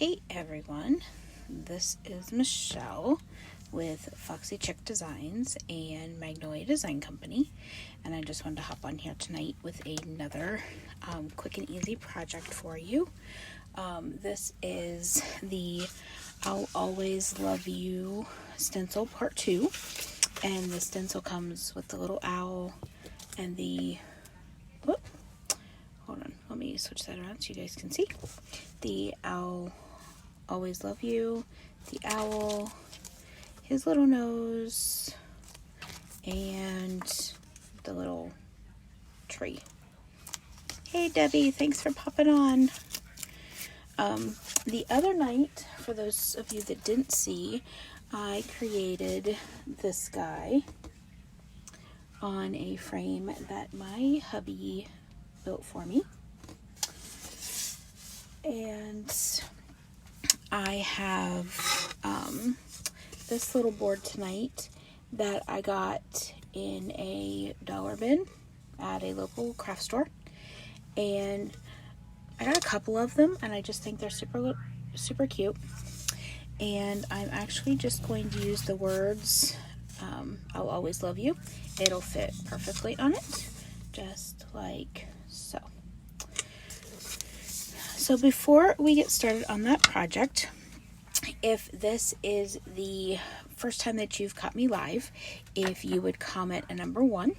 Hey everyone, this is Michelle with Foxy Chick Designs and Magnolia Design Company, and I just wanted to hop on here tonight with another quick and easy project for you. This is the I'll Always Love You stencil part 2, and the stencil comes with the little owl and the hold on, let me switch that around so you guys can see. The I'll Always Love You, the owl, his little nose, and the little tree. Hey Debbie, thanks for popping on. The other night, for those of you that didn't see, I created this guy on a frame that my hubby built for me. And I have this little board tonight that I got in a dollar bin at a local craft store. And I got a couple of them, and I just think they're super cute. And I'm actually just going to use the words, I'll always love you. It'll fit perfectly on it, just like so. So before we get started on that project, if this is the first time that you've caught me live, if you would comment a number 1.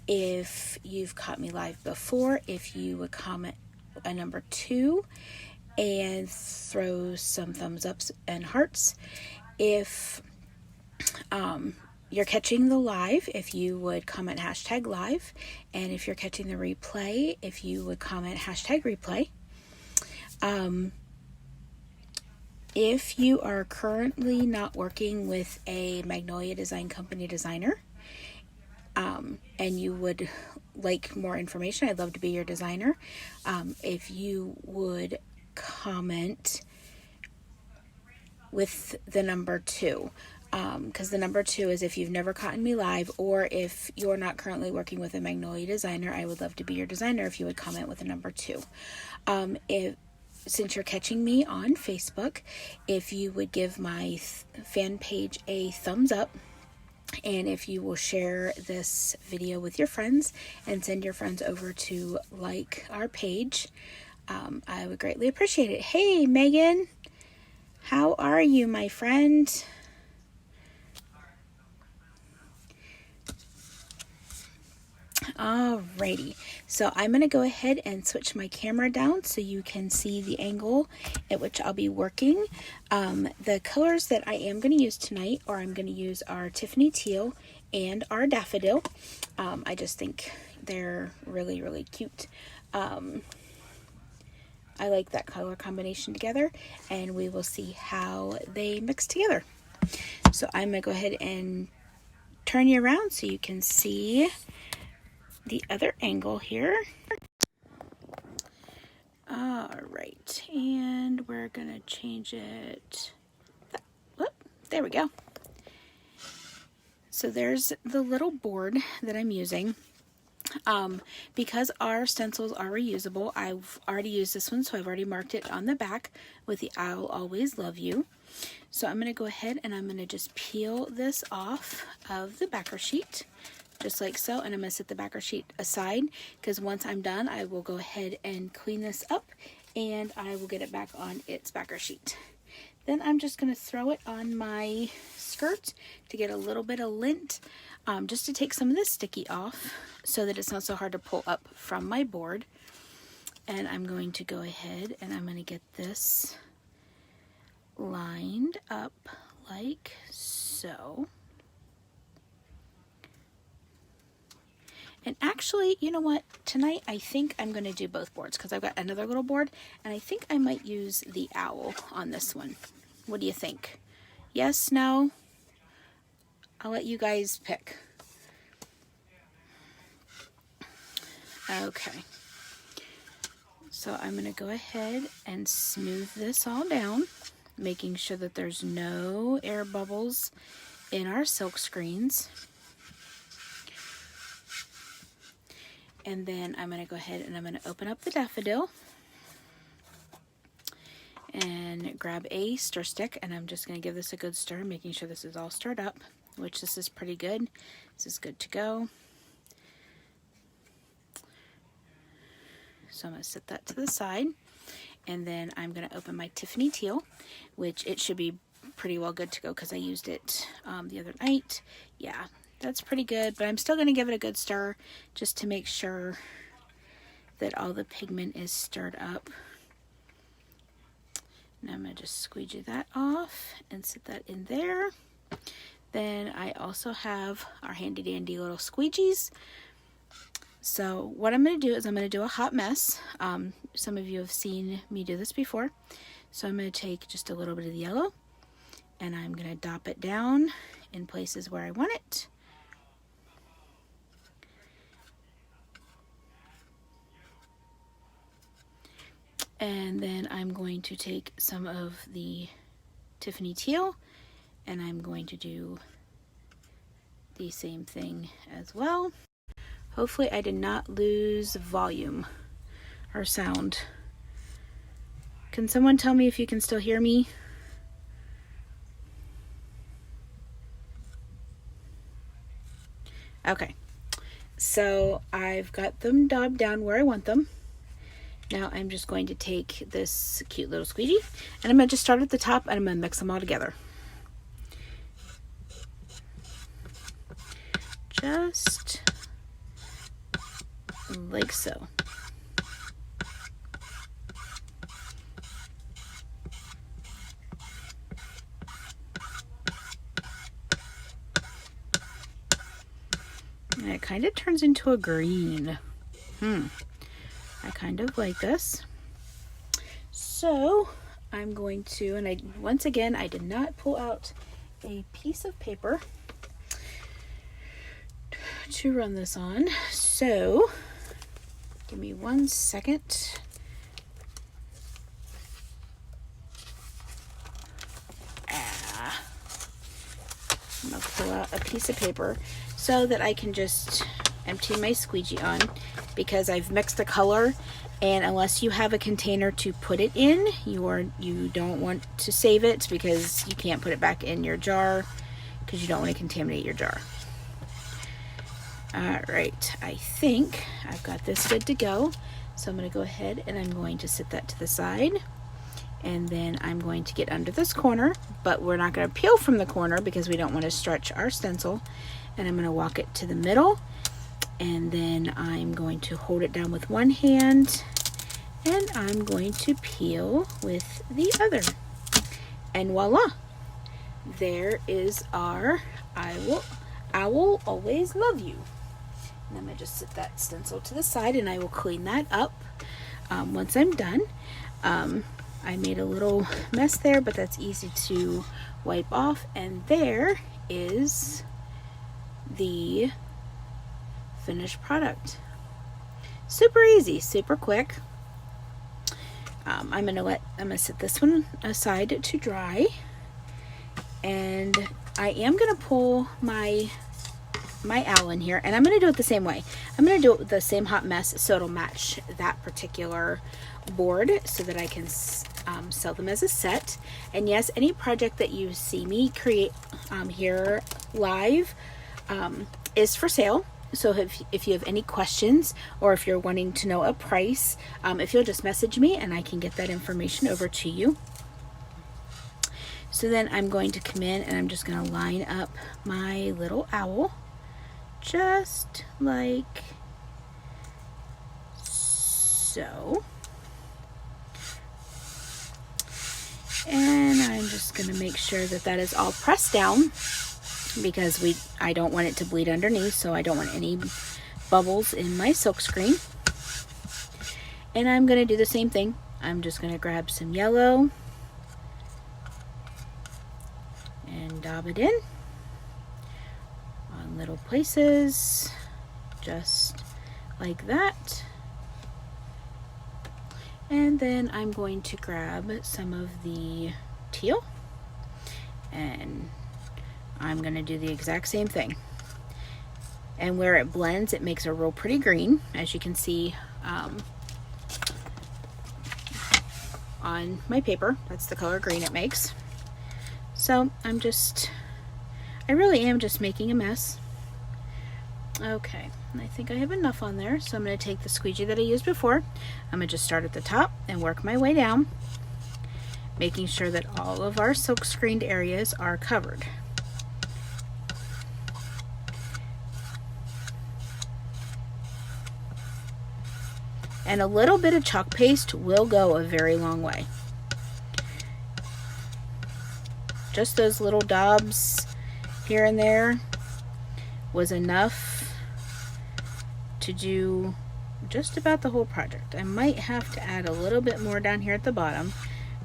If you've caught me live before, if you would comment a number 2 and throw some thumbs ups and hearts. If you're catching the live, if you would comment hashtag live, and if you're catching the replay, if you would comment hashtag replay. If you are currently not working with a Magnolia Design Company designer, and you would like more information, I'd love to be your designer. If you would comment with the number 2, because the number 2 is if you've never caught me live, or if you're not currently working with a Magnolia designer, I would love to be your designer if you would comment with a number 2. Since you're catching me on Facebook, if you would give my fan page a thumbs up, and if you will share this video with your friends and send your friends over to like our page, I would greatly appreciate it. Hey Megan, how are you, my friend? Alrighty, so I'm going to go ahead and switch my camera down so you can see the angle at which I'll be working. The colors that I am going to use tonight, or I'm going to use, our Tiffany Teal and our Daffodil. I just think they're really cute. I like that color combination together, and we will see how they mix together. So I'm going to go ahead and turn you around so you can see the other angle here. All right, and we're gonna change it. Whoop, there we go. So there's the little board that I'm using. Because our stencils are reusable, I've already used this one, so I've already marked it on the back with the I'll Always Love You. So I'm gonna go ahead and I'm gonna just peel this off of the backer sheet, just like so, and I'm going to set the backer sheet aside, because once I'm done, I will go ahead and clean this up, and I will get it back on its backer sheet. Then I'm just going to throw it on my skirt to get a little bit of lint, just to take some of the sticky off, so that it's not so hard to pull up from my board. And I'm going to go ahead and I'm going to get this lined up like so. And actually, you know what? Tonight, I think I'm going to do both boards, because I've got another little board, and I think I might use the owl on this one. What do you think? Yes? No? I'll let you guys pick. Okay. So I'm going to go ahead and smooth this all down, making sure that there's no air bubbles in our silk screens. And then I'm going to go ahead and I'm going to open up the daffodil and then grab a stir stick, and I'm just going to give this a good stir, making sure this is all stirred up, which this is pretty good. This is good to go. So I'm going to set that to the side, and then I'm going to open my Tiffany Teal, which it should be pretty well good to go because I used it the other night. Yeah, that's pretty good, but I'm still going to give it a good stir just to make sure that all the pigment is stirred up. Now I'm going to just squeegee that off and set that in there. Then I also have our handy dandy little squeegees. So what I'm going to do is I'm going to do a hot mess. Some of you have seen me do this before. So I'm going to take just a little bit of the yellow, and I'm going to dop it down in places where I want it. And then I'm going to take some of the Tiffany Teal, and I'm going to do the same thing as well. Hopefully I did not lose volume or sound. Can someone tell me if you can still hear me? Okay, so I've got them daubed down where I want them. Now I'm just going to take this cute little squeegee, and I'm going to just start at the top, and I'm going to mix them all together. Just like so. And it kind of turns into a green. I kind of like this. So I'm going to, and once again, I did not pull out a piece of paper to run this on. So give me 1 second. I'm gonna pull out a piece of paper so that I can just empty my squeegee on, because I've mixed the color, and unless you have a container to put it in, you don't want to save it, because you can't put it back in your jar because you don't want to contaminate your jar. Alright, I think I've got this good to go. So I'm going to go ahead and I'm going to set that to the side. And then I'm going to get under this corner, but we're not going to peel from the corner because we don't want to stretch our stencil. And I'm going to walk it to the middle, and then I'm going to hold it down with one hand, and I'm going to peel with the other. And voila! There is our I will always love you. And I'm going to just set that stencil to the side, and I will clean that up once I'm done. I made a little mess there, but that's easy to wipe off. And there is the finished product. Super easy, super quick. I'm gonna set this one aside to dry, and I am gonna pull my owl in here, and I'm gonna do it the same way. I'm gonna do it with the same hot mess so it'll match that particular board, so that I can sell them as a set. And yes, any project that you see me create here live is for sale. So if you have any questions, or if you're wanting to know a price, if you'll just message me and I can get that information over to you. So then I'm going to come in and I'm just going to line up my little owl, just like so. And I'm just going to make sure that that is all pressed down, because I don't want it to bleed underneath, so I don't want any bubbles in my silkscreen. And I'm going to do the same thing. I'm just going to grab some yellow and dab it in on little places, just like that. And then I'm going to grab some of the teal, and I'm going to do the exact same thing. And where it blends, it makes a real pretty green, as you can see. on my paper. That's the color green it makes. So I really am just making a mess. Okay, I think I have enough on there, so I'm going to take the squeegee that I used before. I'm going to just start at the top and work my way down, making sure that all of our silk screened areas are covered. And a little bit of chalk paste will go a very long way. Just those little daubs here and there was enough to do just about the whole project. I might have to add a little bit more down here at the bottom,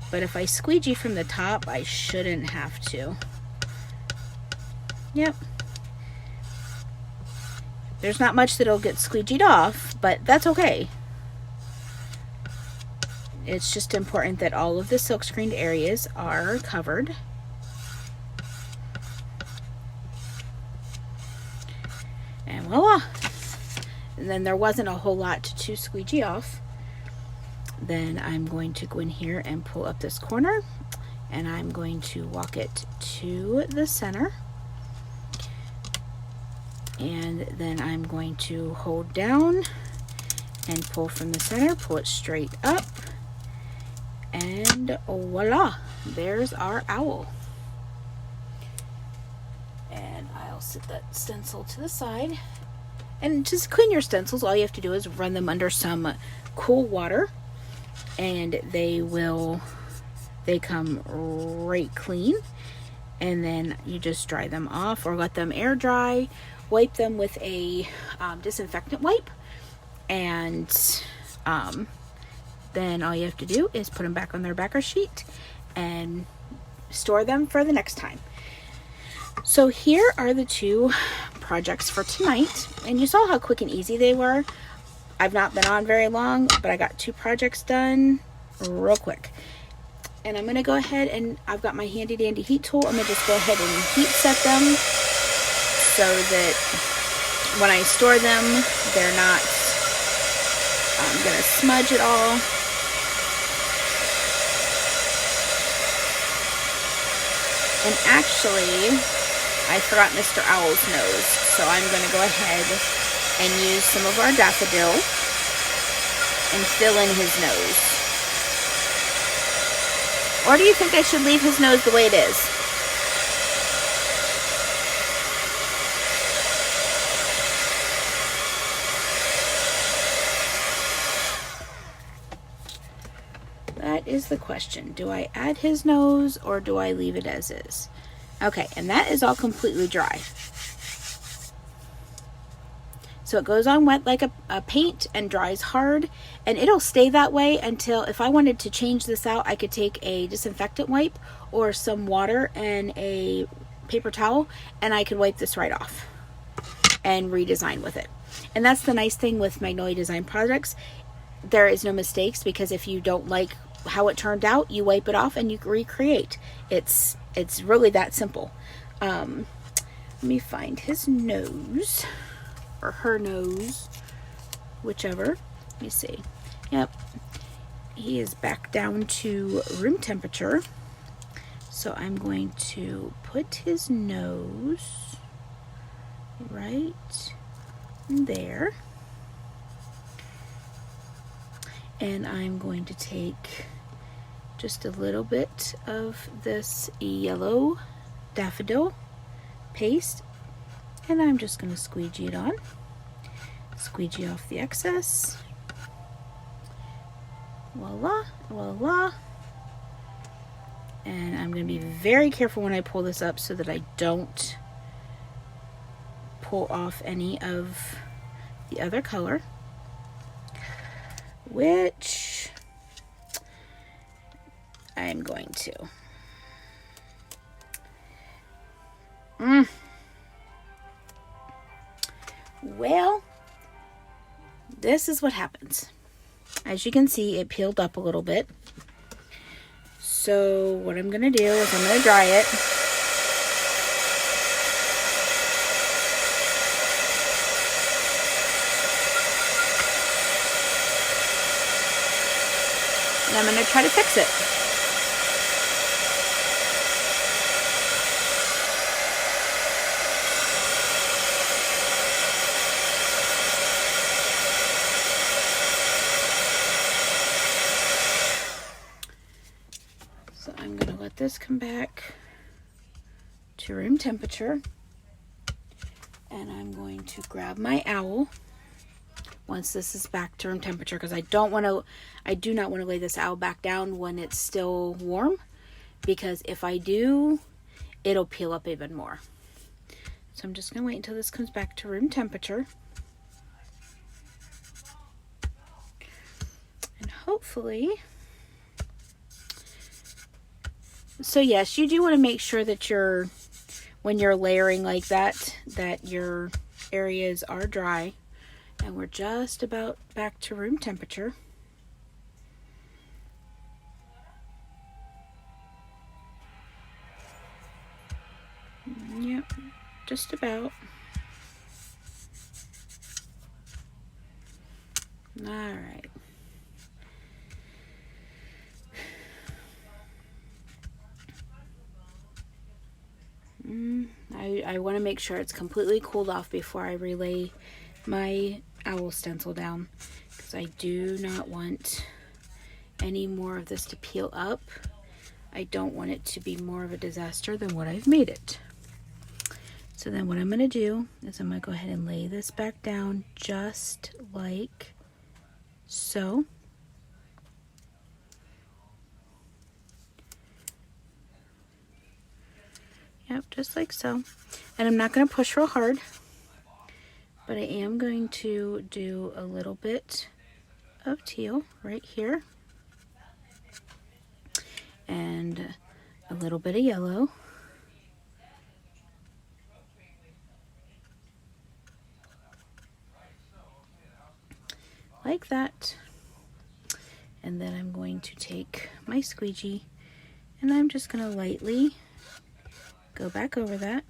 but if I squeegee from the top, I shouldn't have to. Yep. There's not much that'll get squeegeed off, but that's okay. It's just important that all of the silk screened areas are covered. And voila! And then there wasn't a whole lot to squeegee off. Then I'm going to go in here and pull up this corner, and I'm going to walk it to the center. And then I'm going to hold down and pull from the center, pull it straight up, and voila, there's our owl. And I'll set that stencil to the side. And just clean your stencils, all you have to do is run them under some cool water, and they come right clean. And then you just dry them off or let them air dry. Wipe them with a disinfectant wipe, and then all you have to do is put them back on their backer sheet and store them for the next time. So here are the two projects for tonight, and you saw how quick and easy they were. I've not been on very long, but I got two projects done real quick. And I'm going to go ahead, and I've got my handy dandy heat tool. I'm going to just go ahead and heat set them so that when I store them, they're not going to smudge at all. And actually, I forgot Mr. Owl's nose, so I'm going to go ahead and use some of our daffodil and fill in his nose. Or do you think I should leave his nose the way it is? That is the question. Do I add his nose or do I leave it as is? Okay, and that is all completely dry. So it goes on wet like a paint and dries hard, and it'll stay that way until, if I wanted to change this out, I could take a disinfectant wipe or some water and a paper towel, and I could wipe this right off and redesign with it. And that's the nice thing with Magnolia Design projects. There is no mistakes, because if you don't like how it turned out, you wipe it off and you recreate. It's really that simple. Let me find his nose, or her nose, whichever. Let me see. Yep, he is back down to room temperature. So I'm going to put his nose right there. And I'm going to take just a little bit of this yellow daffodil paste, and I'm just going to squeegee it on. Squeegee off the excess. Voila, voila. And I'm going to be very careful when I pull this up so that I don't pull off any of the other color, which I'm going to. Well, this is what happens. As you can see, it peeled up a little bit. So what I'm going to do is I'm going to dry it. I'm going to try to fix it. So I'm going to let this come back to room temperature. And I'm going to grab my owl once this is back to room temperature, because I do not want to lay this owl back down when it's still warm, because if I do, it'll peel up even more. So I'm just going to wait until this comes back to room temperature. And hopefully, so yes, you do want to make sure that when you're layering like that your areas are dry. And we're just about back to room temperature. Yep, just about. All right. I want to make sure it's completely cooled off before I relay my owl stencil down, because I do not want any more of this to peel up. I don't want it to be more of a disaster than what I've made it. So then what I'm going to do is I'm going to go ahead and lay this back down just like so. Yep, just like so. And I'm not going to push real hard, but I am going to do a little bit of teal right here. And a little bit of yellow. Like that. And then I'm going to take my squeegee and I'm just going to lightly go back over that.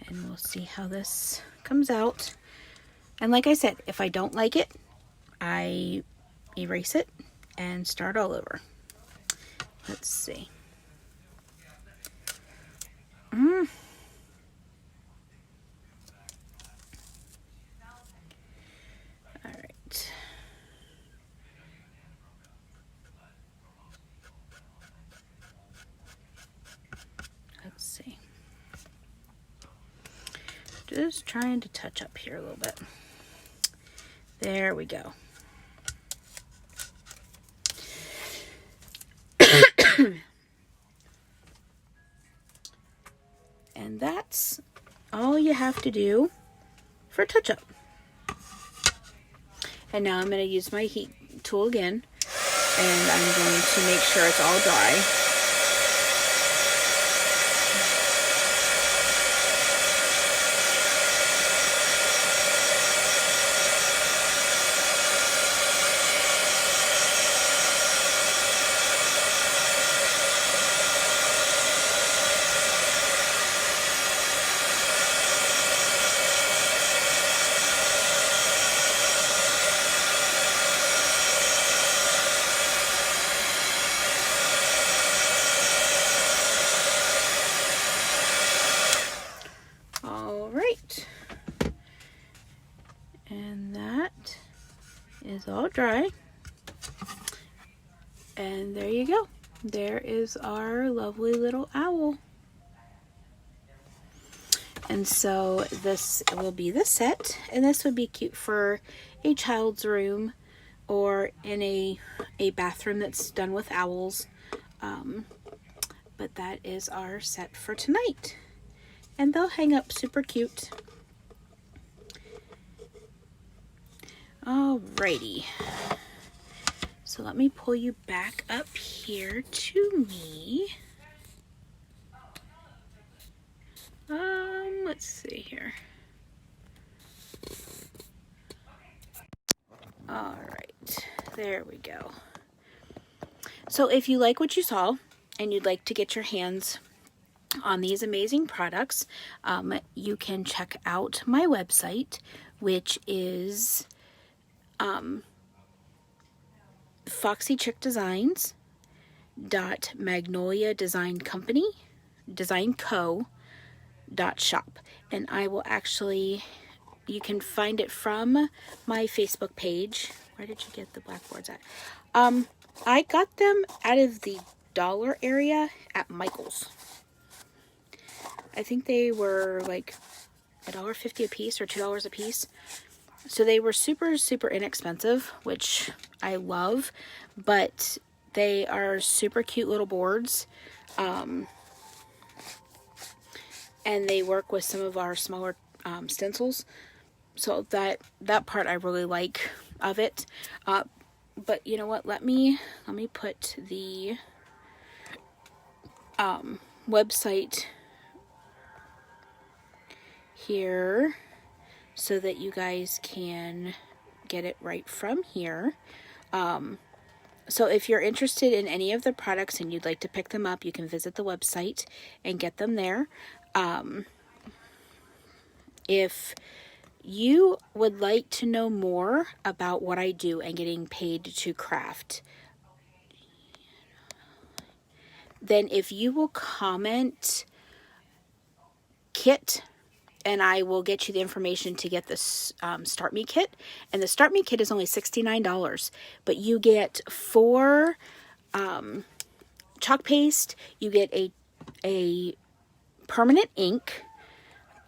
And we'll see how this comes out. And like I said, if I don't like it, I erase it and start all over. Let's see. All right. Let's see. Just trying to touch up here a little bit. There we go. And that's all you have to do for touch-up. And now I'm going to use my heat tool again, and I'm going to make sure it's all dry. And that is all dry. And there you go. There is our lovely little owl. And so this will be the set, and this would be cute for a child's room or in a bathroom that's done with owls. But that is our set for tonight. And they'll hang up super cute. Alrighty. So let me pull you back up here to me. Let's see here. Alright, there we go. So if you like what you saw and you'd like to get your hands on these amazing products, you can check out my website, which is Foxy Chick Designs Magnolia Design Co .shop, and I will actually, you can find it from my Facebook page. Where did you get the blackboards at? I got them out of the dollar area at Michael's. I think they were like $1.50 a piece or $2 a piece. So they were super, super inexpensive, which I love, but they are super cute little boards. And they work with some of our smaller stencils. So that part I really like of it. But you know what? Let me put the website here so that you guys can get it right from here. So if you're interested in any of the products and you'd like to pick them up, you can visit the website and get them there. If you would like to know more about what I do and getting paid to craft, then if you will comment kit, and I will get you the information to get this Start Me kit. And the Start Me kit is only $69, but you get 4 chalk paste, you get a permanent ink,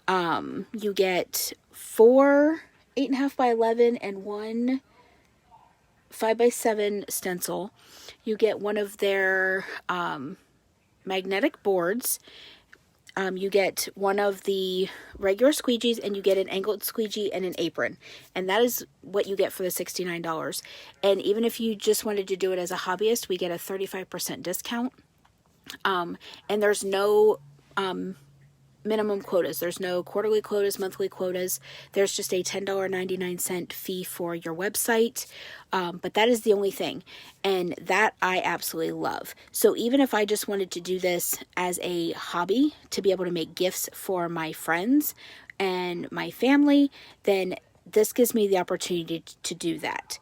you get 4 8.5 by 11 and 1 5 by 7 stencil. You get one of their magnetic boards. You get one of the regular squeegees, and you get an angled squeegee and an apron. And that is what you get for the $69. And even if you just wanted to do it as a hobbyist, we get a 35% discount. And there's no minimum quotas. There's no quarterly quotas, monthly quotas. There's just a $10.99 fee for your website. But that is the only thing. And that I absolutely love. So even if I just wanted to do this as a hobby to be able to make gifts for my friends and my family, then this gives me the opportunity to do that.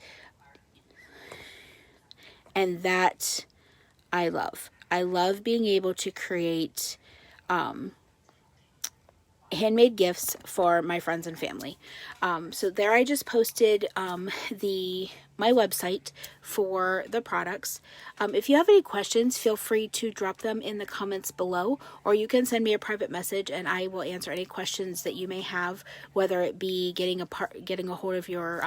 And that I love. I love being able to create handmade gifts for my friends and family. So there I just posted my website for the products. If you have any questions, feel free to drop them in the comments below, or you can send me a private message and I will answer any questions that you may have, whether it be getting a hold of your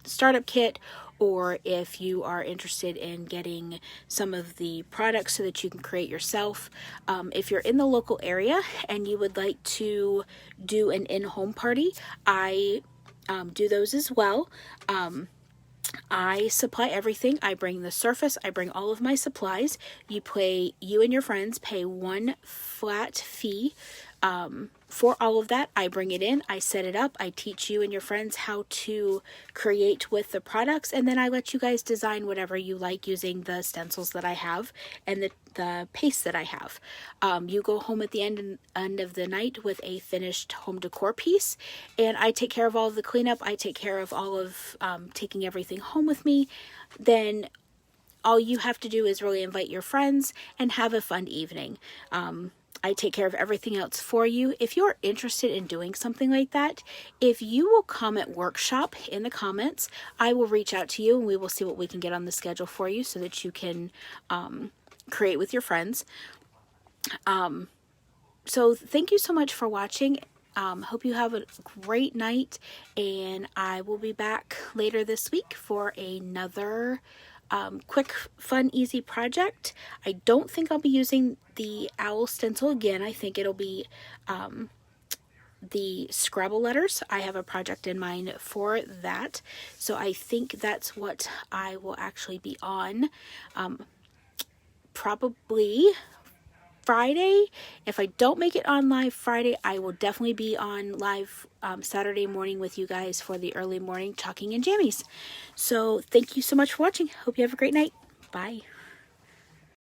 startup kit, or if you are interested in getting some of the products so that you can create yourself. If you're in the local area and you would like to do an in-home party, I do those as well. I supply everything. I bring the surface. I bring all of my supplies. You and your friends pay one flat fee for all of that. I bring it in, I set it up, I teach you and your friends how to create with the products, and then I let you guys design whatever you like using the stencils that I have and the paste that I have. You go home at the end of the night with a finished home decor piece, and I take care of all of the cleanup. I take care of all of taking everything home with me. Then all you have to do is really invite your friends and have a fun evening. I take care of everything else for you. If you're interested in doing something like that, if you will comment workshop in the comments, I will reach out to you and we will see what we can get on the schedule for you so that you can create with your friends. So thank you so much for watching. Hope you have a great night, and I will be back later this week for another quick, fun, easy project. I don't think I'll be using the owl stencil again. I think it'll be the Scrabble letters. I have a project in mind for that. So I think that's what I will actually be on. Probably Friday. If I don't make it on live Friday, I will definitely be on live Saturday morning with you guys for the early morning talking and jammies. So thank you so much for watching. Hope you have a great night. Bye.